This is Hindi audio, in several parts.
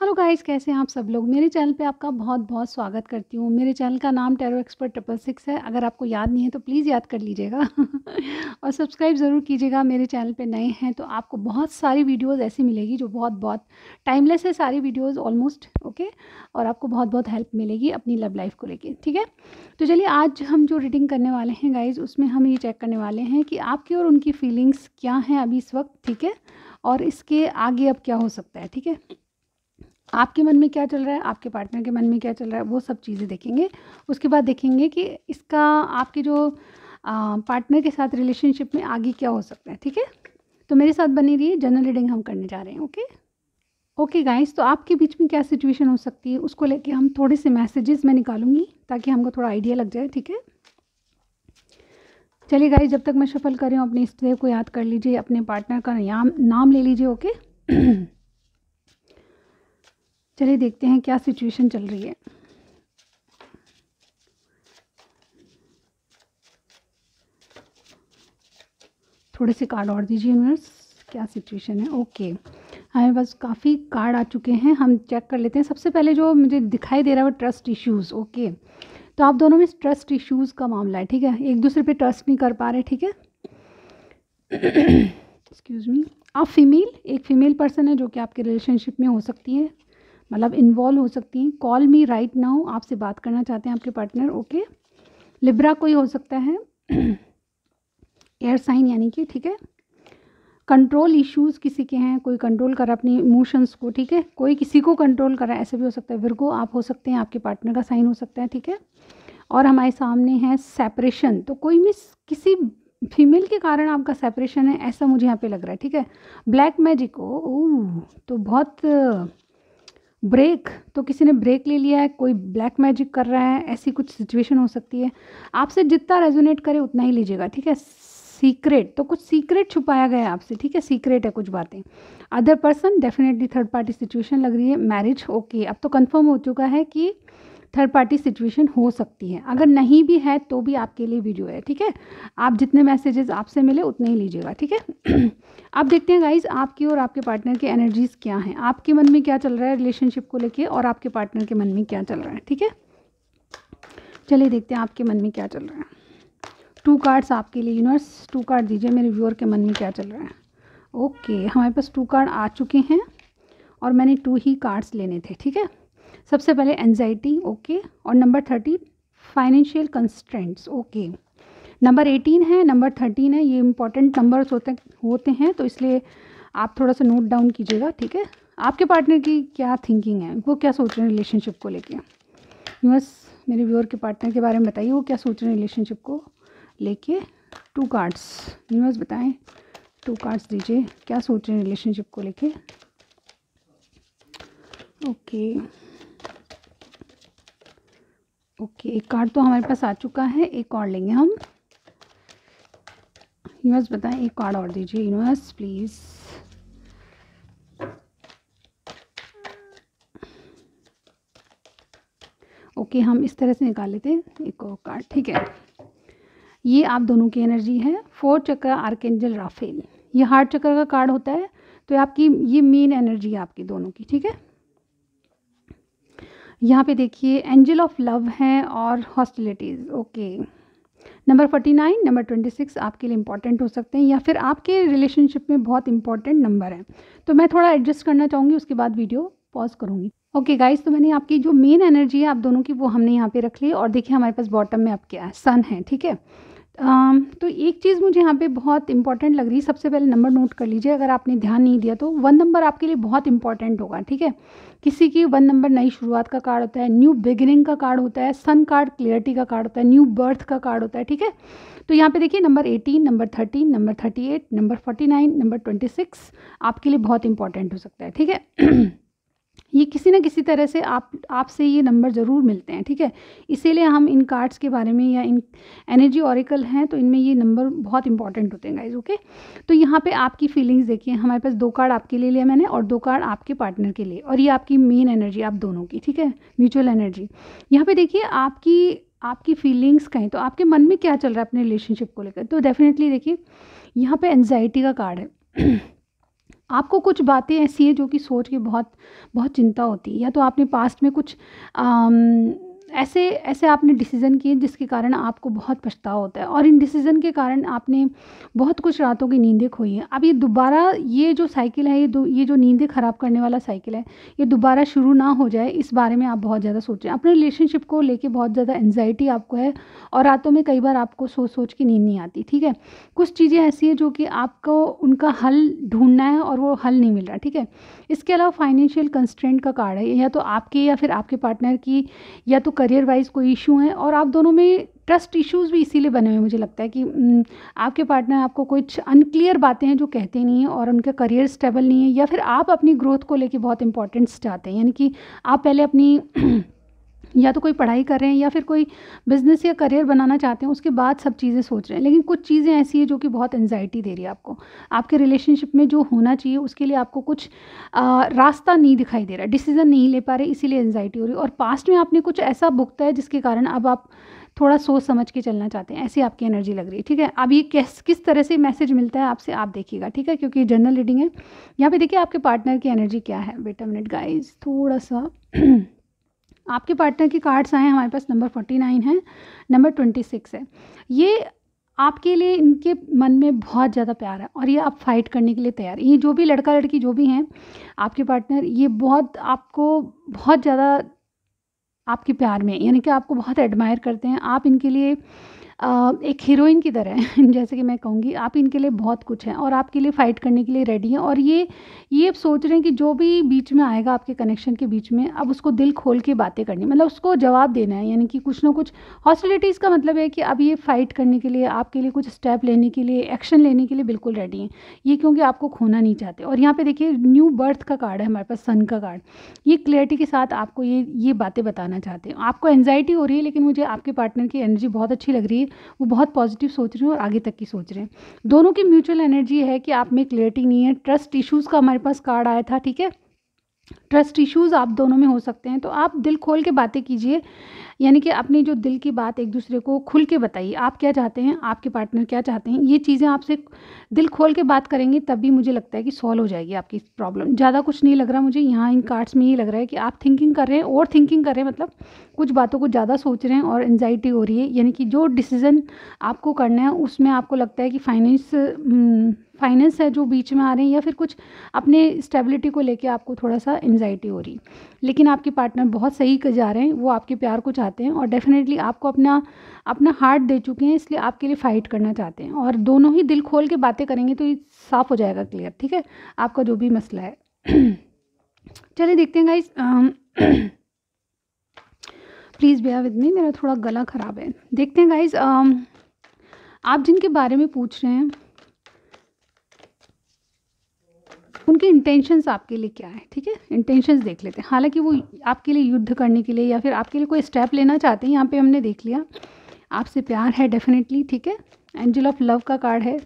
हेलो गाइस, कैसे हैं आप सब लोग। मेरे चैनल पे आपका बहुत बहुत स्वागत करती हूँ। मेरे चैनल का नाम टैरो एक्सपर्ट 666 है। अगर आपको याद नहीं है तो प्लीज़ याद कर लीजिएगा और सब्सक्राइब ज़रूर कीजिएगा। मेरे चैनल पे नए हैं तो आपको बहुत सारी वीडियोस ऐसी मिलेगी जो बहुत बहुत टाइमलेस है, सारी वीडियोस ऑलमोस्ट ओके। और आपको बहुत बहुत हेल्प मिलेगी अपनी लव लाइफ को लेके, ठीक है। तो चलिए, आज हम जो रीडिंग करने वाले हैं गाइज, उसमें हम ये चेक करने वाले हैं कि आपकी और उनकी फीलिंग्स क्या हैं अभी इस वक्त, ठीक है। और इसके आगे अब क्या हो सकता है, ठीक है। आपके मन में क्या चल रहा है, आपके पार्टनर के मन में क्या चल रहा है, वो सब चीज़ें देखेंगे। उसके बाद देखेंगे कि इसका आपके जो पार्टनर के साथ रिलेशनशिप में आगे क्या हो सकता है, ठीक है। तो मेरे साथ बनी रहिए, जनरल रीडिंग हम करने जा रहे हैं। ओके ओके गाइस, तो आपके बीच में क्या सिचुएशन हो सकती है उसको लेके हम थोड़े से मैसेजेस मैं निकालूंगी ताकि हमको थोड़ा आइडिया लग जाए, ठीक है। चलिए गाइस, जब तक मैं शफल कर रही हूँ अपने इष्ट देव को याद कर लीजिए, अपने पार्टनर का नाम ले लीजिए। ओके चलिए देखते हैं क्या सिचुएशन चल रही है। थोड़े से कार्ड और दीजिए यूनिवर्स, क्या सिचुएशन है। ओके, हमारे पास काफ़ी कार्ड आ चुके हैं, हम चेक कर लेते हैं। सबसे पहले जो मुझे दिखाई दे रहा है वो ट्रस्ट इश्यूज़। ओके, तो आप दोनों में ट्रस्ट इश्यूज़ का मामला है, ठीक है। एक दूसरे पे ट्रस्ट नहीं कर पा रहे, ठीक है। Excuse me. आप एक फीमेल पर्सन है जो कि आपके रिलेशनशिप में हो सकती है, मतलब इन्वॉल्व हो सकती हैं। कॉल मी राइट नाउ, आपसे बात करना चाहते हैं आपके पार्टनर। ओके, लिब्रा कोई हो सकता है, एयर साइन यानी कि, ठीक है। कंट्रोल इश्यूज़ किसी के हैं, कोई कंट्रोल कर रहा है अपनी इमोशंस को, ठीक है। कोई किसी को कंट्रोल कर रहा है, ऐसे भी हो सकता है। विर्गो आप हो सकते हैं, आपके पार्टनर का साइन हो सकता है, ठीक है। और हमारे सामने है सेपरेशन, तो कोई मिस किसी फीमेल के कारण आपका सेपरेशन है, ऐसा मुझे यहाँ पे लग रहा है, ठीक है। ब्लैक मैजिक, ओह, तो बहुत ब्रेक, तो किसी ने ब्रेक ले लिया है, कोई ब्लैक मैजिक कर रहा है, ऐसी कुछ सिचुएशन हो सकती है। आपसे जितना रेजोनेट करे उतना ही लीजिएगा, ठीक है। सीक्रेट, तो कुछ सीक्रेट छुपाया गया है आपसे, ठीक है। सीक्रेट है कुछ बातें। Other person, definitely third party situation लग रही है। मैरिज, ओके, अब तो कंफर्म हो चुका है कि थर्ड पार्टी सिचुएशन हो सकती है। अगर नहीं भी है तो भी आपके लिए वीडियो है, ठीक है। आप जितने मैसेजेस आपसे मिले उतने ही लीजिएगा, ठीक है। अब देखते हैं गाइज, आपकी और आपके पार्टनर की एनर्जीज क्या हैं, आपके मन में क्या चल रहा है रिलेशनशिप को लेके, और आपके पार्टनर के मन में क्या चल रहा है, ठीक है। चलिए देखते हैं आपके मन में क्या चल रहा है। 2 कार्ड्स आपके लिए यूनिवर्स, 2 कार्ड दीजिए मेरे व्यूअर के मन में क्या चल रहा है। ओके, हमारे पास 2 कार्ड आ चुके हैं और मैंने 2 ही कार्ड्स लेने थे, ठीक है। सबसे पहले एंजाइटी, ओके, और number 30 financial constraints, okay. Number 18 है, नंबर 13 है, ये इंपॉर्टेंट नंबर्स होते हैं, तो इसलिए आप थोड़ा सा नोट डाउन कीजिएगा, ठीक है। आपके पार्टनर की क्या थिंकिंग है, वो क्या सोच रहे हैं रिलेशनशिप को लेके। बस मेरे व्यूअर के पार्टनर के बारे में बताइए, वो क्या सोच रहे हैं रिलेशनशिप को लेके। 2 कार्ड्स यूनिवर्स बताएं, 2 कार्ड्स दीजिए, क्या सोच रहे हैं रिलेशनशिप को लेके। ओके ओके, एक कार्ड तो हमारे पास आ चुका है, एक और लेंगे हम। यूनिवर्स बताएं, एक कार्ड और दीजिए यूनिवर्स प्लीज़। ओके, हम इस तरह से निकाल लेते हैं एक और कार्ड, ठीक है। ये आप दोनों की एनर्जी है। 4 चक्र आर्कएंजल राफेल, ये हार्ट चक्र का कार्ड होता है, तो आपकी ये मेन एनर्जी है आपकी दोनों की, ठीक है। यहाँ पे देखिए एंजल ऑफ लव है और हॉस्टिलिटीज़, ओके। नंबर 49, नंबर 26 आपके लिए इंपॉर्टेंट हो सकते हैं, या फिर आपके रिलेशनशिप में बहुत इंपॉर्टेंट नंबर है। तो मैं थोड़ा एडजस्ट करना चाहूँगी, उसके बाद वीडियो पॉज करूँगी। ओके गाइस, तो मैंने आपकी जो मेन एनर्जी है आप दोनों की, वो हमने यहाँ पे रख ली। और देखिए हमारे पास बॉटम में अब क्या है, सन है, ठीक है। तो एक चीज़ मुझे यहाँ पे बहुत इंपॉर्टेंट लग रही है। सबसे पहले नंबर नोट कर लीजिए, अगर आपने ध्यान नहीं दिया तो 1 नंबर आपके लिए बहुत इंपॉर्टेंट होगा, ठीक है। किसी की 1 नंबर नई शुरुआत का कार्ड होता है, न्यू बिगिनिंग का कार्ड होता है, सन कार्ड क्लियरिटी का कार्ड होता है, न्यू बर्थ का कार्ड होता है, ठीक है। तो यहाँ पे देखिए number 18, number 13, number 38, number 49, number 26 आपके लिए बहुत इंपॉर्टेंट हो सकता है, ठीक है। ये किसी न किसी तरह से आपसे ये नंबर ज़रूर मिलते हैं, ठीक है। इसीलिए हम इन कार्ड्स के बारे में, या इन एनर्जी ऑरिकल हैं तो इनमें ये नंबर बहुत इंपॉर्टेंट होते हैं गाइज, ओके। तो यहाँ पे आपकी फीलिंग्स देखिए, हमारे पास 2 कार्ड आपके लिए लिया मैंने और 2 कार्ड आपके पार्टनर के लिए, और ये आपकी मेन एनर्जी आप दोनों की, ठीक है, म्यूचुअल एनर्जी। यहाँ पे देखिए आपकी फीलिंग्स कहें तो आपके मन में क्या चल रहा है अपने रिलेशनशिप को लेकर। तो डेफिनेटली देखिए यहाँ पे एंजाइटी का कार्ड है। आपको कुछ बातें ऐसी हैं जो कि सोच के बहुत बहुत चिंता होती है, या तो आपने पास्ट में कुछ ऐसे ऐसे आपने डिसीज़न किए जिसके कारण आपको बहुत पछतावा होता है, और इन डिसीज़न के कारण आपने बहुत कुछ रातों की नींदें खोई हैं। अब ये दोबारा ये जो साइकिल है, ये जो नींदें ख़राब करने वाला साइकिल है, ये दोबारा शुरू ना हो जाए, इस बारे में आप बहुत ज़्यादा सोचें। अपने रिलेशनशिप को लेके बहुत ज़्यादा एंग्जायटी आपको है, और रातों में कई बार आपको सोच सोच के नींद नहीं आती, ठीक है। कुछ चीज़ें ऐसी हैं जो कि आपको उनका हल ढूंढना है और वो हल नहीं मिल रहा, ठीक है। इसके अलावा फाइनेंशियल कंस्ट्रेंट का कार्ड है, या तो आपके या फिर आपके पार्टनर की, या तो करियर वाइज कोई इशू है, और आप दोनों में ट्रस्ट इश्यूज भी इसीलिए बने हुए हैं। मुझे लगता है कि आपके पार्टनर आपको कुछ अनक्लियर बातें हैं जो कहते नहीं हैं, और उनका करियर स्टेबल नहीं है, या फिर आप अपनी ग्रोथ को लेके बहुत इंपॉर्टेंस चाहते हैं, यानी कि आप पहले अपनी या तो कोई पढ़ाई कर रहे हैं या फिर कोई बिज़नेस या करियर बनाना चाहते हैं, उसके बाद सब चीज़ें सोच रहे हैं। लेकिन कुछ चीज़ें ऐसी हैं जो कि बहुत एंग्जायटी दे रही है आपको। आपके रिलेशनशिप में जो होना चाहिए उसके लिए आपको कुछ रास्ता नहीं दिखाई दे रहा, डिसीज़न नहीं ले पा रहे, इसीलिए एंग्जायटी हो रही है। और पास्ट में आपने कुछ ऐसा भुगता है जिसके कारण अब आप थोड़ा सोच समझ के चलना चाहते हैं, ऐसी आपकी एनर्जी लग रही है, ठीक है। अब ये किस तरह से मैसेज मिलता है आपसे, आप देखिएगा, ठीक है, क्योंकि जनरल रीडिंग है। यहाँ पे देखिए आपके पार्टनर की एनर्जी क्या है। वेट अ मिनट गाइस, थोड़ा सा आपके पार्टनर की कार्ड्स आए हैं हमारे पास। नंबर 49 है, नंबर 26 है। ये आपके लिए, इनके मन में बहुत ज़्यादा प्यार है, और ये आप फाइट करने के लिए तैयार हैं। ये जो भी लड़का लड़की जो भी हैं आपके पार्टनर, ये बहुत आपको बहुत ज़्यादा आपके प्यार में, यानी कि आपको बहुत एडमायर करते हैं। आप इनके लिए एक हीरोइन की तरह हैं जैसे कि मैं कहूँगी, आप इनके लिए बहुत कुछ हैं, और आपके लिए फ़ाइट करने के लिए रेडी हैं। और ये अब सोच रहे हैं कि जो भी बीच में आएगा आपके कनेक्शन के बीच में, अब उसको दिल खोल के बातें करनी, मतलब उसको जवाब देना है, यानी कि कुछ ना कुछ हॉस्टिलिटीज़ का मतलब है कि अब ये फ़ाइट करने के लिए, आपके लिए कुछ स्टेप लेने के लिए, एक्शन लेने के लिए बिल्कुल रेडी हैं ये, क्योंकि आपको खोना नहीं चाहते। और यहाँ पे देखिए न्यू बर्थ का कार्ड है हमारे पास, सन का कार्ड। ये क्लैरिटी के साथ आपको ये बातें बताना चाहते हैं। आपको एंग्जाइटी हो रही है, लेकिन मुझे आपके पार्टनर की एनर्जी बहुत अच्छी लग रही है। वो बहुत पॉजिटिव सोच रहे हैं और आगे तक की सोच रहे हैं। दोनों की म्यूचुअल एनर्जी है कि आप में क्लैरिटी नहीं है। ट्रस्ट इश्यूज़ का हमारे पास कार्ड आया था, ठीक है। ट्रस्ट इश्यूज़ आप दोनों में हो सकते हैं, तो आप दिल खोल के बातें कीजिए, यानी कि अपनी जो दिल की बात एक दूसरे को खुल के बताइए। आप क्या चाहते हैं, आपके पार्टनर क्या चाहते हैं, ये चीज़ें आपसे दिल खोल के बात करेंगे तभी मुझे लगता है कि सॉल्व हो जाएगी आपकी प्रॉब्लम। ज़्यादा कुछ नहीं लग रहा मुझे यहाँ इन कार्ड्स में, ये लग रहा है कि आप थिंकिंग कर रहे हैं, और थिंकिंग कर रहे हैं, मतलब कुछ बातों को ज़्यादा सोच रहे हैं और एंजाइटी हो रही है। यानी कि जो डिसीज़न आपको करना है उसमें आपको लगता है कि फाइनेंस है जो बीच में आ रहे हैं, या फिर कुछ अपने स्टेबिलिटी को लेके आपको थोड़ा सा एंजाइटी हो रही। लेकिन आपके पार्टनर बहुत सही जा रहे हैं, वो आपके प्यार को चाहते हैं, और डेफिनेटली आपको अपना हार्ट दे चुके हैं, इसलिए आपके लिए फ़ाइट करना चाहते हैं। और दोनों ही दिल खोल के बातें करेंगे तो ये साफ़ हो जाएगा क्लियर, ठीक है, आपका जो भी मसला है। चलिए देखते हैं guys, please bear with me, मेरा थोड़ा गला ख़राब है। देखते हैं गाइस, आप जिनके बारे में पूछ रहे हैं उनके इंटेंशंस आपके लिए क्या है, ठीक है। इंटेंशंस देख लेते हैं। हालांकि वो आपके लिए युद्ध करने के लिए या फिर आपके लिए कोई स्टेप लेना चाहते हैं, यहाँ पे हमने देख लिया आपसे प्यार है डेफिनेटली, ठीक है। एंजल ऑफ लव का कार्ड है।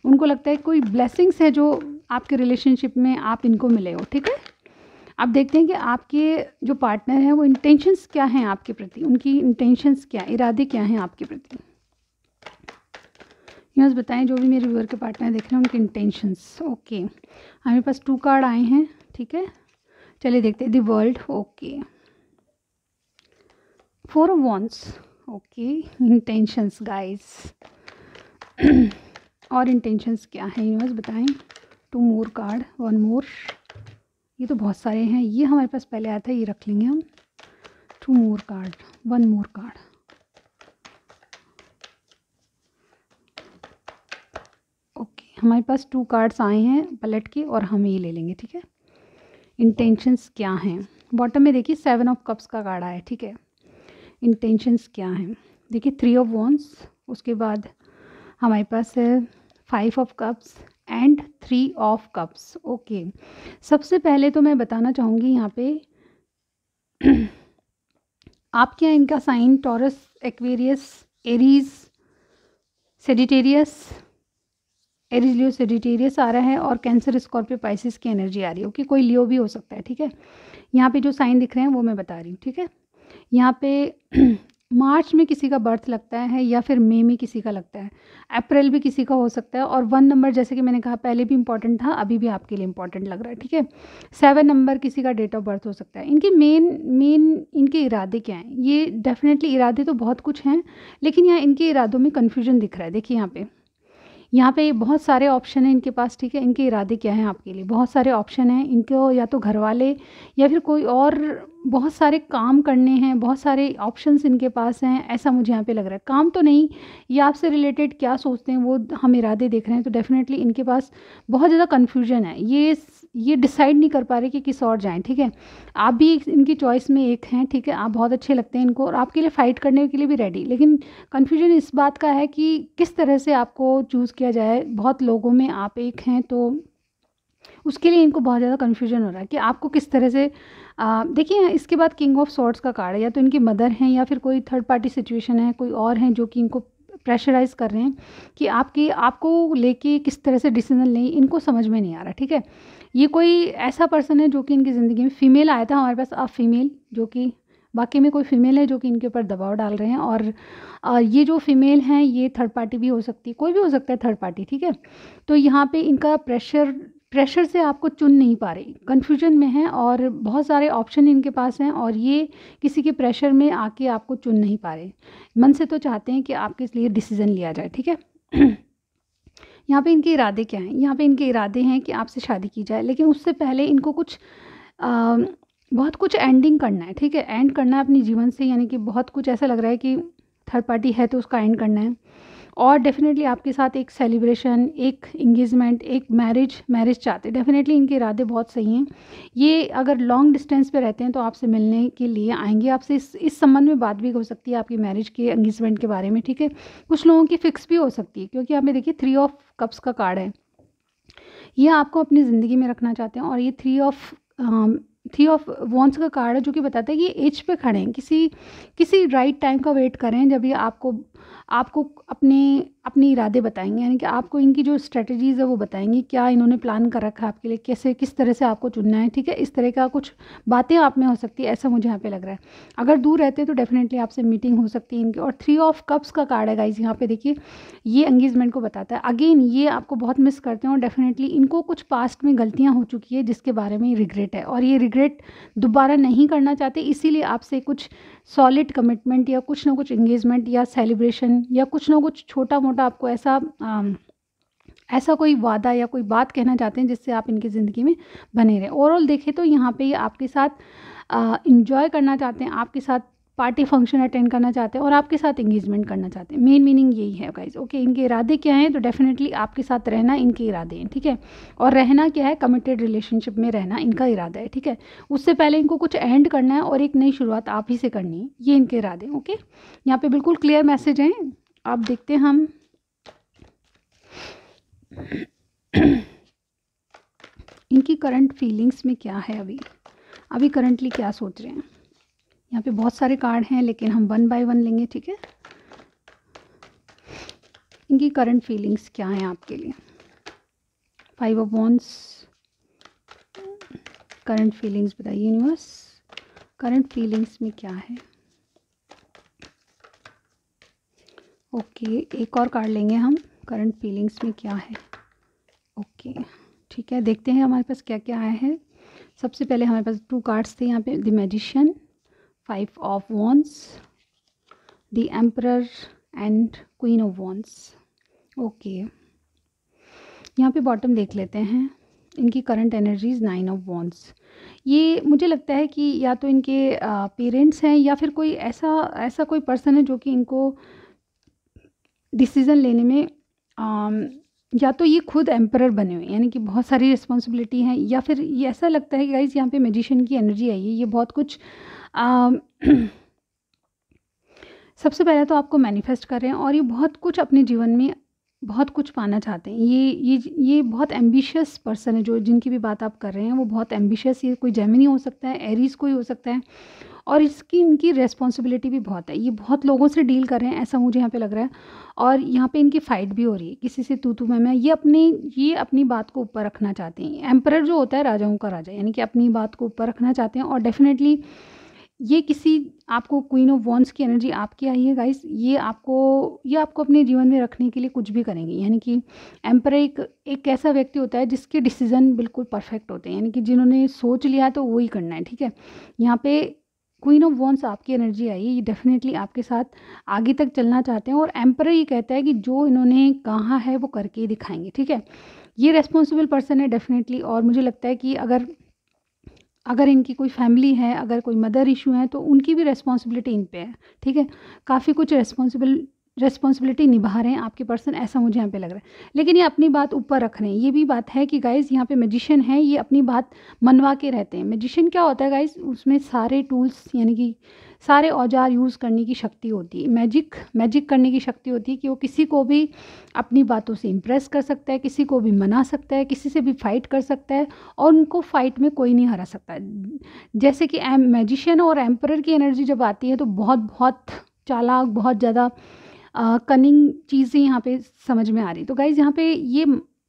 उनको लगता है कोई ब्लेसिंग्स है जो आपके रिलेशनशिप में आप इनको मिले हो, ठीक है। अब देखते हैं कि आपके जो पार्टनर हैं वो इंटेंशंस क्या हैं आपके प्रति, उनकी इंटेंशंस क्या, इरादे क्या हैं आपके प्रति। यूँ बताएं जो भी मेरे व्यूअर के पार्टनर देख रहे हैं उनके इंटेंशंस। ओके, हमारे पास 2 कार्ड आए हैं, ठीक है। चलिए देखते हैं the world, okay, 4 of wands, okay, intentions guys. और इंटेंशंस क्या है यूँ बताएं। 2 मोर कार्ड, 1 मोर, ये तो बहुत सारे हैं, ये हमारे पास पहले आया था, ये रख लेंगे हम। 2 मोर कार्ड, 1 मोर कार्ड, हमारे पास 2 कार्ड्स आए हैं पलट के, और हम ये ले लेंगे, ठीक है। इंटेंशंस क्या हैं, बॉटम में देखिए 7 ऑफ कप्स का कार्ड आया है, ठीक है। इंटेंशंस क्या हैं, देखिए 3 ऑफ वॉन्ड्स, उसके बाद हमारे पास है 5 of cups and 3 of cups. Okay, सबसे पहले तो मैं बताना चाहूँगी यहाँ पे आपके यहाँ इनका sign Taurus, Aquarius, Aries, Sagittarius, Aries, Leo, Sagittarius आ रहा है, और कैंसर, स्कॉर्पियो, पाइसिस की एनर्जी आ रही है। ओके, कोई लियो भी हो सकता है, ठीक है। यहाँ पे जो साइन दिख रहे हैं वो मैं बता रही हूँ, ठीक है। यहाँ पे मार्च में किसी का बर्थ लगता है या फिर मई में किसी का लगता है, अप्रैल भी किसी का हो सकता है। और 1 नंबर जैसे कि मैंने कहा पहले भी इंपॉर्टेंट था, अभी भी आपके लिए इंपॉर्टेंट लग रहा है, ठीक है। 7 नंबर किसी का डेट ऑफ बर्थ हो सकता है। इनके मेन मेन इनके इरादे क्या हैं? ये डेफिनेटली इरादे तो बहुत कुछ हैं, लेकिन यहाँ इनके इरादों में कन्फ्यूजन दिख रहा है। देखिए यहाँ पे बहुत सारे ऑप्शन हैं इनके पास, ठीक है। इनके इरादे क्या हैं आपके लिए? बहुत सारे ऑप्शन हैं इनको, या तो घर वाले या फिर कोई और, बहुत सारे काम करने हैं, बहुत सारे ऑप्शंस इनके पास हैं, ऐसा मुझे यहाँ पे लग रहा है। काम तो नहीं, ये आपसे रिलेटेड क्या सोचते हैं वो हम इरादे देख रहे हैं। तो डेफिनेटली इनके पास बहुत ज़्यादा कन्फ्यूजन है, ये डिसाइड नहीं कर पा रहे कि किस और जाएँ, ठीक है। आप भी इनकी चॉइस में एक हैं, ठीक है। आप बहुत अच्छे लगते हैं इनको और आपके लिए फ़ाइट करने के लिए भी रेडी, लेकिन कन्फ्यूजन इस बात का है कि किस तरह से आपको चूज़ किया जाए। बहुत लोगों में आप एक हैं, तो उसके लिए इनको बहुत ज़्यादा कन्फ्यूजन हो रहा है कि आपको किस तरह से देखिए इसके बाद किंग ऑफ सॉर्ड्स का कार्ड है, या तो इनकी मदर हैं या फिर कोई थर्ड पार्टी सिचुएशन है, कोई और हैं जो कि इनको प्रेशराइज़ कर रहे हैं कि आपको लेके किस तरह से डिसीजन लें, इनको समझ में नहीं आ रहा, ठीक है। ये कोई ऐसा पर्सन है जो कि इनकी ज़िंदगी में फीमेल आया था हमारे पास, अब फीमेल जो कि वाकई में कोई फीमेल है जो कि इनके ऊपर दबाव डाल रहे हैं। और ये जो फीमेल हैं ये थर्ड पार्टी भी हो सकती है, कोई भी हो सकता है थर्ड पार्टी, ठीक है। तो यहाँ पे इनका प्रेशर से आपको चुन नहीं पा रही, कन्फ्यूजन में है और बहुत सारे ऑप्शन इनके पास हैं, और ये किसी के प्रेशर में आके आपको चुन नहीं पा रहे। मन से तो चाहते हैं कि आपके लिए डिसीज़न लिया जाए, ठीक है। यहाँ पे इनके इरादे क्या हैं? यहाँ पे इनके इरादे हैं कि आपसे शादी की जाए, लेकिन उससे पहले इनको बहुत कुछ एंडिंग करना है, ठीक है। एंड करना है अपने जीवन से, यानी कि बहुत कुछ ऐसा लग रहा है कि थर्ड पार्टी है तो उसका एंड करना है। और डेफिनेटली आपके साथ एक सेलिब्रेशन, एक इंगेजमेंट, एक मैरिज चाहते हैं। डेफिनेटली इनके इरादे बहुत सही हैं। ये अगर लॉन्ग डिस्टेंस पे रहते हैं तो आपसे मिलने के लिए आएंगे, आपसे इस संबंध में बात भी हो सकती है आपकी मैरिज के एंगेजमेंट के बारे में, ठीक है। कुछ लोगों की फिक्स भी हो सकती है, क्योंकि आप में देखिए 3 ऑफ कप्स का कार्ड है। ये आपको अपनी ज़िंदगी में रखना चाहते हैं, और ये 3 ऑफ वॉन्ड्स का कार्ड है जो कि बताता है कि ये एज पे खड़े हैं, किसी राइट टाइम का वेट करें जब ये आपको अपने इरादे बताएंगे, यानी कि आपको इनकी जो स्ट्रेटजीज़ है वो बताएंगे, क्या इन्होंने प्लान कर रखा है आपके लिए, कैसे किस तरह से आपको चुनना है, ठीक है। इस तरह का कुछ बातें आप में हो सकती है, ऐसा मुझे यहाँ पे लग रहा है। अगर दूर रहते हैं तो डेफिनेटली आपसे मीटिंग हो सकती है इनकी। और 3 ऑफ कप्स का कार्ड है गाइज, यहाँ पे देखिए ये एंगेजमेंट को बताता है। अगेन ये आपको बहुत मिस करते हैं, और डेफिनेटली इनको कुछ पास्ट में गलतियाँ हो चुकी है जिसके बारे में रिग्रेट है, और ये रिग्रेट दोबारा नहीं करना चाहते, इसीलिए आपसे कुछ सॉलिड कमिटमेंट या कुछ ना कुछ एंगेजमेंट या सेलिब्रेशन या कुछ ना कुछ छोटा मोटा आपको ऐसा कोई वादा या कोई बात कहना चाहते हैं जिससे आप इनकी ज़िंदगी में बने रहें। ओवरऑल देखें तो यहाँ पे ये आपके साथ इंजॉय करना चाहते हैं, आपके साथ पार्टी फंक्शन अटेंड करना चाहते हैं और आपके साथ एंगेजमेंट करना चाहते हैं। मेन मीनिंग यही है गाइज। ओके, इनके इरादे क्या हैं? तो डेफिनेटली आपके साथ रहना इनके इरादे हैं, ठीक है। और रहना क्या है? कमिटेड रिलेशनशिप में रहना इनका इरादा है, ठीक है। उससे पहले इनको कुछ एंड करना है और एक नई शुरुआत आप ही से करनी है, ये इनके इरादे हैं। ओके, यहाँ पे बिल्कुल क्लियर मैसेज हैं। आप देखते हैं हम इनकी करंट फीलिंग्स में क्या है, अभी करंटली क्या सोच रहे हैं। यहाँ पे बहुत सारे कार्ड हैं लेकिन हम 1 बाय 1 लेंगे, ठीक है। इनकी करंट फीलिंग्स क्या हैं आपके लिए? 5 ऑफ वॉन्ड्स, करंट फीलिंग्स बताइए यूनिवर्स, करंट फीलिंग्स में क्या है। ओके, एक और कार्ड लेंगे हम, करंट फीलिंग्स में क्या है। ओके, ठीक है, देखते हैं हमारे पास क्या क्या आया है। सबसे पहले हमारे पास 2 कार्ड्स थे यहाँ पे, the magician, 5 of wands, the emperor and queen of wands. Okay, यहाँ पे बॉटम देख लेते हैं। इनकी करंट एनर्जीज 9 ऑफ वॉन्ड्स। ये मुझे लगता है कि या तो इनके पेरेंट्स हैं या फिर कोई ऐसा कोई पर्सन है जो कि इनको डिसीज़न लेने में या तो ये खुद एम्परर बने हुए हैं, यानी कि बहुत सारी रिस्पॉन्सिबिलिटी है, या फिर ये ऐसा लगता है कि गाइस यहाँ पे मैजिशियन की एनर्जी आई है। ये बहुत कुछ सबसे पहले तो आपको मैनिफेस्ट कर रहे हैं और ये बहुत कुछ अपने जीवन में बहुत कुछ पाना चाहते हैं। ये बहुत एम्बिशियस पर्सन है, जो जिनकी भी बात आप कर रहे हैं वो बहुत एम्बिशियस। ये कोई जेमिनी हो सकता है, एरीज कोई हो सकता है, और इनकी रेस्पॉन्सिबिलिटी भी बहुत है। ये बहुत लोगों से डील कर रहे हैं, ऐसा मुझे यहाँ पे लग रहा है। और यहाँ पे इनकी फ़ाइट भी हो रही है किसी से, तू मैं। ये अपनी बात को ऊपर रखना चाहते हैं। एम्परर जो होता है राजाओं का राजा, यानी कि अपनी बात को ऊपर रखना चाहते हैं। और डेफिनेटली ये किसी आपको क्वीन ऑफ वॉन्ड्स की एनर्जी आपकी आई है गाइस, ये आपको अपने जीवन में रखने के लिए कुछ भी करेंगे। यानी कि एम्परर एक ऐसा व्यक्ति होता है जिसके डिसीजन बिल्कुल परफेक्ट होते हैं, यानी कि जिन्होंने सोच लिया तो वही करना है, ठीक है। यहाँ पे क्वीन ऑफ वॉन्ड्स आपकी एनर्जी आई है, ये डेफिनेटली आपके साथ आगे तक चलना चाहते हैं, और एम्परर ये कहता है कि जो इन्होंने कहा है वो करके ही दिखाएंगे, ठीक है। ये रेस्पॉन्सिबल पर्सन है डेफिनेटली, और मुझे लगता है कि अगर इनकी कोई फैमिली है, अगर कोई मदर इशू है, तो उनकी भी रिस्पॉन्सिबिलिटी इन पे है, ठीक है। काफ़ी कुछ रिस्पॉन्सिबिलिटी निभा रहे हैं आपके पर्सन, ऐसा मुझे यहाँ पे लग रहा है। लेकिन ये अपनी बात ऊपर रख रहे हैं, ये भी बात है कि गाइज़ यहाँ पे मैजिशियन है, ये अपनी बात मनवा के रहते हैं। मैजिशियन क्या होता है गाइज़, उसमें सारे टूल्स यानी कि सारे औजार यूज़ करने की शक्ति होती है, मैजिक करने की शक्ति होती है कि वो किसी को भी अपनी बातों से इम्प्रेस कर सकता है, किसी को भी मना सकता है, किसी से भी फाइट कर सकता है, और उनको फाइट में कोई नहीं हरा सकता है। जैसे कि मैजिशियन और एम्परर की एनर्जी जब आती है तो बहुत बहुत चालाक, बहुत ज़्यादा कनिंग चीज़ें यहाँ पे समझ में आ रही। तो गाइज़ यहाँ पे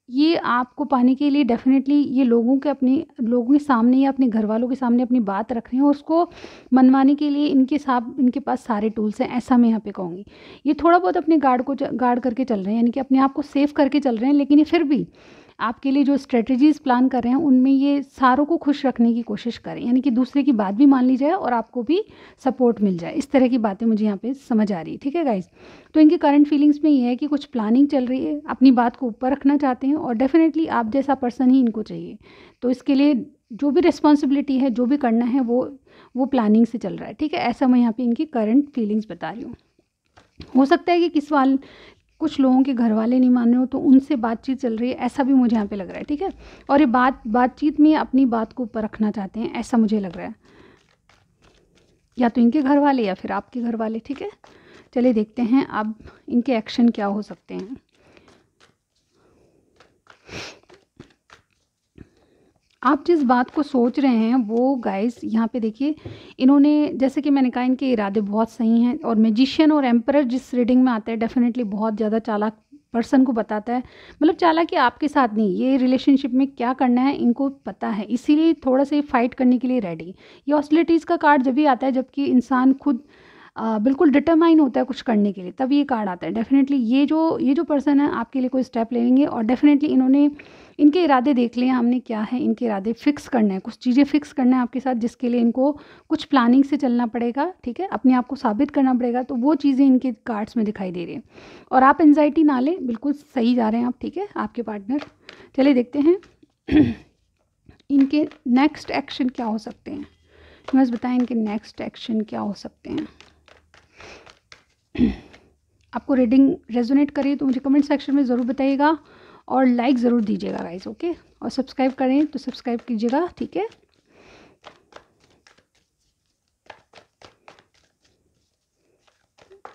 ये आपको पाने के लिए डेफिनेटली ये लोगों के सामने या अपने घर वालों के सामने अपनी बात रख रहे हैं, और उसको मनवाने के लिए इनके पास सारे टूल्स हैं, ऐसा मैं यहाँ पे कहूँगी। ये थोड़ा बहुत अपने गार्ड करके चल रहे हैं, यानी कि अपने आप को सेफ करके चल रहे हैं, लेकिन ये फिर भी आपके लिए जो स्ट्रेटजीज़ प्लान कर रहे हैं उनमें ये सारों को खुश रखने की कोशिश करें, यानी कि दूसरे की बात भी मान ली जाए और आपको भी सपोर्ट मिल जाए। इस तरह की बातें मुझे यहाँ पे समझ आ रही है, ठीक है गाइज। तो इनकी करंट फीलिंग्स में ये है कि कुछ प्लानिंग चल रही है, अपनी बात को ऊपर रखना चाहते हैं, और डेफिनेटली आप जैसा पर्सन ही इनको चाहिए। तो इसके लिए जो भी रिस्पॉन्सिबिलिटी है, जो भी करना है, वो प्लानिंग से चल रहा है, ठीक है। ऐसा मैं यहाँ पे इनकी करंट फीलिंग्स बता रही हूँ। हो सकता है कि कुछ लोगों के घर वाले नहीं मान रहे हो, तो उनसे बातचीत चल रही है, ऐसा भी मुझे यहाँ पे लग रहा है, ठीक है। और ये बातचीत में अपनी बात को ऊपर रखना चाहते हैं, ऐसा मुझे लग रहा है, या तो इनके घर वाले या फिर आपके घर वाले, ठीक है। चलिए देखते हैं अब इनके एक्शन क्या हो सकते हैं। आप जिस बात को सोच रहे हैं वो गाइस यहाँ पे देखिए, इन्होंने जैसे कि मैंने कहा इनके इरादे बहुत सही हैं, और मैजिशियन और एम्परर जिस रीडिंग में आता है डेफिनेटली बहुत ज़्यादा चालाक पर्सन को बताता है, मतलब चालाकी आपके साथ नहीं, ये रिलेशनशिप में क्या करना है इनको पता है, इसीलिए थोड़ा सा फाइट करने के लिए रेडी। ये हॉस्टिलिटीज़ का कार्ड जब भी आता है जबकि इंसान खुद बिल्कुल डिटरमाइन होता है कुछ करने के लिए, तब ये कार्ड आता है। डेफिनेटली ये जो पर्सन है आपके लिए कोई स्टेप ले लेंगे, और डेफिनेटली इनके इरादे देख लें हमने क्या है, इनके इरादे फिक्स करना है, कुछ चीज़ें फिक्स करना है आपके साथ, जिसके लिए इनको कुछ प्लानिंग से चलना पड़ेगा, ठीक है, अपने आप को साबित करना पड़ेगा। तो वो चीज़ें इनके कार्ड्स में दिखाई दे रही हैं, और आप एंजाइटी ना लें, बिल्कुल सही जा रहे हैं आप, ठीक है, आपके पार्टनर। चलिए देखते हैं इनके नेक्स्ट एक्शन क्या हो सकते हैं। बस बताएं इनके नेक्स्ट एक्शन क्या हो सकते हैं। आपको रीडिंग रेजोनेट करिए तो मुझे कमेंट सेक्शन में ज़रूर बताइएगा, और लाइक ज़रूर दीजिएगा गाइस, ओके। और सब्सक्राइब करें तो सब्सक्राइब कीजिएगा, ठीक है।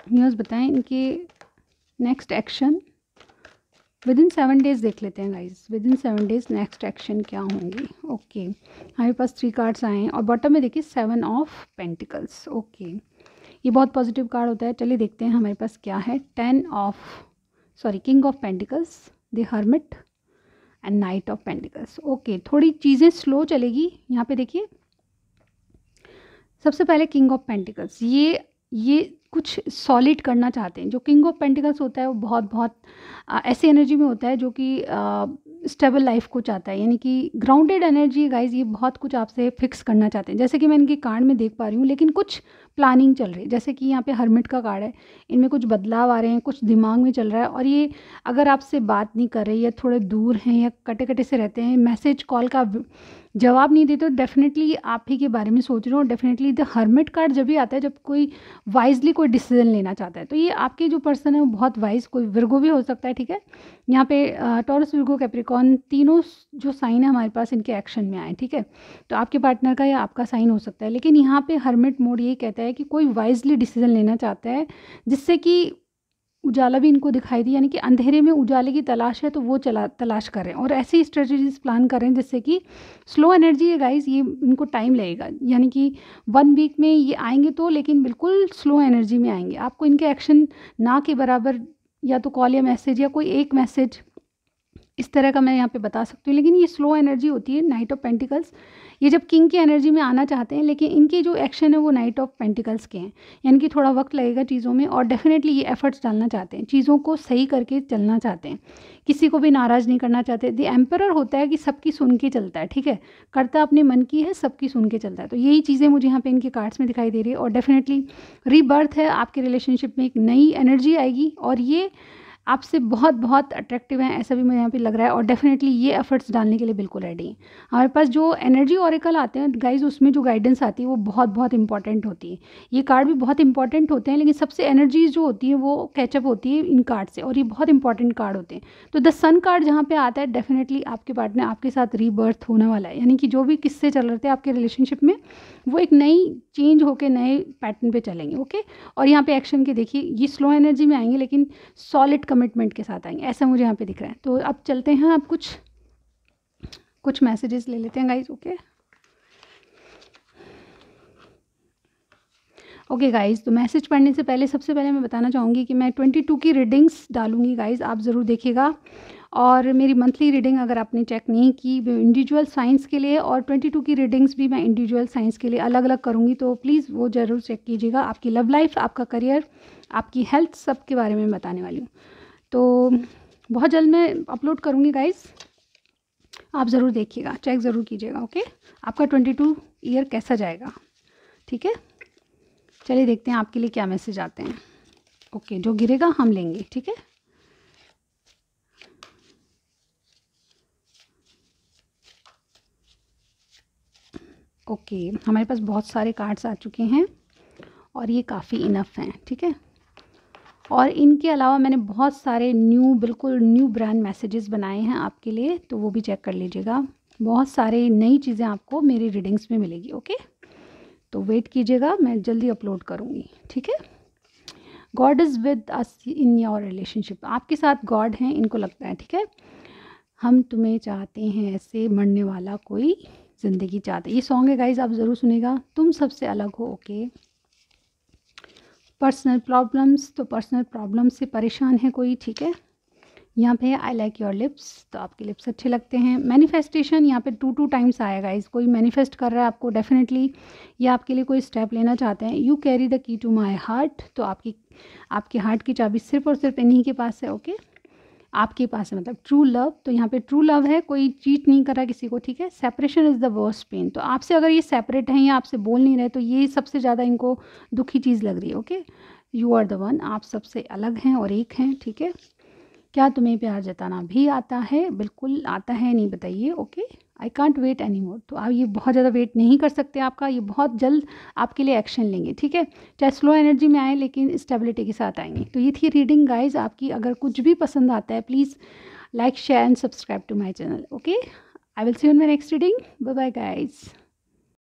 न्यूज़ बताएं इनके नेक्स्ट एक्शन विदिन 7 डेज़ देख लेते हैं guys, within 7 days next action क्या होंगी। ओके, हमारे पास 3 कार्ड्स आए हैं, और बॉटम में देखिए 7 ऑफ पेंटिकल्स, ओके, ये बहुत पॉजिटिव कार्ड होता है। चलिए देखते हैं हमारे पास क्या है। King of pentacles, the hermit and night of pentacles. Okay, थोड़ी चीज़ें स्लो चलेगी यहाँ पे। देखिए सबसे पहले किंग ऑफ पेंटिकल्स, ये कुछ सॉलिड करना चाहते हैं। जो किंग ऑफ पेंटिकल्स होता है वो बहुत ऐसी एनर्जी में होता है जो कि स्टेबल लाइफ को चाहता है, यानी कि ग्राउंडेड एनर्जी गाइज। ये बहुत कुछ आपसे फिक्स करना चाहते हैं, जैसे कि मैं इनके कार्ड में देख पा रही हूँ, लेकिन कुछ प्लानिंग चल रही है। जैसे कि यहाँ पे हर्मिट का कार्ड है, इनमें कुछ बदलाव आ रहे हैं, कुछ दिमाग में चल रहा है, और ये अगर आपसे बात नहीं कर रहे या थोड़े दूर हैं या कटे कटे से रहते हैं, मैसेज कॉल का जवाब नहीं देते, तो डेफिनेटली आप ही के बारे में सोच रहे हो। डेफिनेटली द हर्मिट कार्ड जब भी आता है जब कोई वाइजली कोई डिसीजन लेना चाहता है, तो ये आपके जो पर्सन है वो बहुत वाइज, कोई विर्गो भी हो सकता है, ठीक है। यहाँ पे टॉरस, विर्गो, कैप्रिकॉर्न तीनों जो साइन है हमारे पास इनके एक्शन में आए, ठीक है। तो आपके पार्टनर का या आपका साइन हो सकता है, लेकिन यहाँ पे हर्मिट मोड ये कहता है कि कोई वाइजली डिसीजन लेना चाहता है जिससे कि उजाला भी इनको दिखाई दी, यानी कि अंधेरे में उजाले की तलाश है तो वो तलाश कर रहे हैं, और ऐसी स्ट्रेटजीज प्लान कर रहे हैं जिससे कि स्लो एनर्जी है गाइस, ये इनको टाइम लगेगा, यानी कि 1 वीक में ये आएंगे तो, लेकिन बिल्कुल स्लो एनर्जी में आएंगे। आपको इनके एक्शन ना के बराबर या तो कॉल या मैसेज या कोई एक मैसेज इस तरह का मैं यहाँ पे बता सकती हूँ, लेकिन ये स्लो एनर्जी होती है। नाइट ऑफ पेंटिकल्स ये जब किंग की एनर्जी में आना चाहते हैं, लेकिन इनकी जो एक्शन है वो नाइट ऑफ पेंटिकल्स के हैं, यानी कि थोड़ा वक्त लगेगा चीज़ों में, और डेफिनेटली ये एफर्ट्स डालना चाहते हैं, चीज़ों को सही करके चलना चाहते हैं, किसी को भी नाराज़ नहीं करना चाहते। द एम्परर होता है कि सबकी सुन के चलता है, ठीक है, करता अपने मन की है, सबकी सुन के चलता है। तो यही चीज़ें मुझे यहाँ पे इनके कार्ड्स में दिखाई दे रही है। और डेफिनेटली रीबर्थ है, आपके रिलेशनशिप में एक नई एनर्जी आएगी, और ये आपसे बहुत बहुत अट्रैक्टिव हैं, ऐसा भी मुझे यहाँ पे लग रहा है। और डेफिनेटली ये एफर्ट्स डालने के लिए बिल्कुल रेडी हैं। हमारे पास जो एनर्जी ऑरेकल आते हैं गाइज, उसमें जो गाइडेंस आती है वो बहुत बहुत इंपॉर्टेंट होती है। ये कार्ड भी बहुत इंपॉर्टेंट होते हैं, लेकिन सबसे एनर्जीज जो होती है वो कैचअप होती है इन कार्ड से, और ये बहुत इंपॉर्टेंट कार्ड होते हैं। तो द सन कार्ड जहाँ पे आता है, डेफिनेटली आपके पार्टनर आपके साथ रीबर्थ होने वाला है, यानी कि जो भी किस्से चल रहे थे आपके रिलेशनशिप में, वो एक नई चेंज होकर नए पैटर्न पे चलेंगे। ओके, और यहाँ पे एक्शन के देखिए, ये स्लो एनर्जी में आएंगे लेकिन सॉलिड कमिटमेंट के साथ आएंगे, ऐसा मुझे यहाँ पे दिख रहा है। तो अब चलते हैं, अब कुछ मैसेजेस ले लेते हैं गाइज। ओके गाइज, तो मैसेज पढ़ने से पहले सबसे पहले मैं बताना चाहूँगी कि मैं 22 की रीडिंग्स डालूंगी गाइज, आप ज़रूर देखिएगा। और मेरी मंथली रीडिंग अगर आपने चेक नहीं की, वो इंडिविजुअल साइंस के लिए, और 22 की रीडिंग्स भी मैं इंडिविजुअल साइंस के लिए अलग अलग करूँगी, तो प्लीज़ वो ज़रूर चेक कीजिएगा। आपकी लव लाइफ, आपका करियर, आपकी हेल्थ, सब के बारे में बताने वाली हूँ। तो बहुत जल्द मैं अपलोड करूँगी गाइज, आप ज़रूर देखिएगा, चेक ज़रूर कीजिएगा। ओके, आपका 22 ईयर कैसा जाएगा, ठीक है। चलिए देखते हैं आपके लिए क्या मैसेज आते हैं। ओके, जो गिरेगा हम लेंगे, ठीक है। ओके, हमारे पास बहुत सारे कार्ड्स आ चुके हैं और ये काफ़ी इनफ हैं, ठीक है। और इनके अलावा मैंने बहुत सारे बिल्कुल न्यू ब्रांड मैसेजेस बनाए हैं आपके लिए, तो वो भी चेक कर लीजिएगा। बहुत सारे नई चीज़ें आपको मेरी रीडिंग्स में मिलेगी। ओके, तो वेट कीजिएगा, मैं जल्दी अपलोड करूँगी, ठीक है। God is with us in your relationship, आपके साथ गॉड हैं, इनको लगता है, ठीक है। हम तुम्हें चाहते हैं ऐसे, मरने वाला कोई ज़िंदगी चाहते। ये सॉन्ग है गाइज, आप ज़रूर सुनेगा। तुम सबसे अलग हो। ओके, पर्सनल प्रॉब्लम्स, तो पर्सनल प्रॉब्लम से परेशान है कोई, ठीक है। यहाँ पे आई लाइक योर लिप्स, तो आपके लिप्स अच्छे लगते हैं। मैनिफेस्टेशन यहाँ पे 2 टाइम्स आया गाइज, कोई मैनिफेस्ट कर रहा है आपको, डेफिनेटली ये आपके लिए कोई स्टेप लेना चाहते हैं। You carry the key to my heart, तो आपके हार्ट की चाबी सिर्फ और सिर्फ इन्हीं के पास है। ओके, आपके पास है, मतलब ट्रू लव, तो यहाँ पे ट्रू लव है, कोई चीट नहीं कर रहा किसी को, ठीक है। Separation is the worst pain, तो आपसे अगर ये सेपरेट हैं या आपसे बोल नहीं रहे, तो ये सबसे ज़्यादा इनको दुखी चीज़ लग रही है। Okay, you are the one, आप सबसे अलग हैं और एक हैं, ठीक है। क्या तुम्हें प्यार जताना भी आता है? बिल्कुल आता है, नहीं बताइए। Okay, I can't wait any more, तो आप ये बहुत ज़्यादा वेट नहीं कर सकते आपका, ये बहुत जल्द आपके लिए एक्शन लेंगे, ठीक है। चाहे स्लो एनर्जी में आए, लेकिन स्टेबिलिटी के साथ आएंगे। तो ये थी रीडिंग गाइज आपकी। अगर कुछ भी पसंद आता है, please like, share and subscribe to my channel. Okay, I will see you in my next reading. Bye bye guys.